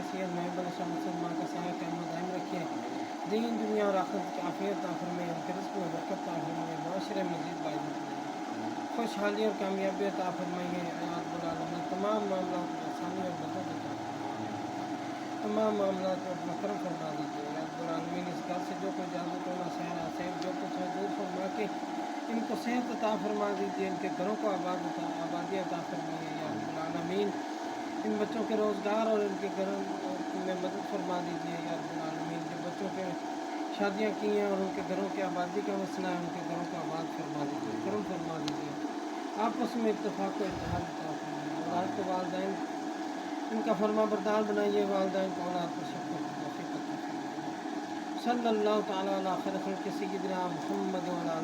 نصیحت محب ماں کا سایہ قیامت دائم رکھے، دین دنیا اور آخرت کی عافیت عطا فرمائے، ان کے رزق میں برکت عطا فرمائے، معاشرے میں مزید باعزت فرمائے، خوشحالی اور کامیابی عطا فرمائیے اے رب العالمین، تمام معاملات میں آسانی اور مدد عطا فرمائیے، تمام معاملات میں اپنا کرم فرما دیجیے یا رب العالمین۔ اس گھر سے جو کوئی جادو ٹونا سحر آسیب جو کچھ ہے دور فرما کے ان کو صحت عطا فرما دیجیے، ان کے گھروں کو آبادی عطا فرمائیے یا رب العالمین، ان بچوں کے روزگار اور ان کے گھروں میں مدد فرما دیجیے یا رب العالمین، جو بچوں کے شادیاں کی ہیں اور ان کے گھروں کی آبادی کا مسئلہ ہے ان کے گھروں کو آباد فرما دیجیے، کرم فرما دیجیے، آپس میں اتفاق و اتحاد عطا فرمائیے، اولاد کو والدین ان کا فرما بردار بنائیے، والدین کو اولاد پر شفقت و توفیق عطا فرمائیے۔ صلی اللہ تعالیٰ علی خیر خلق سیدنا محمد و علی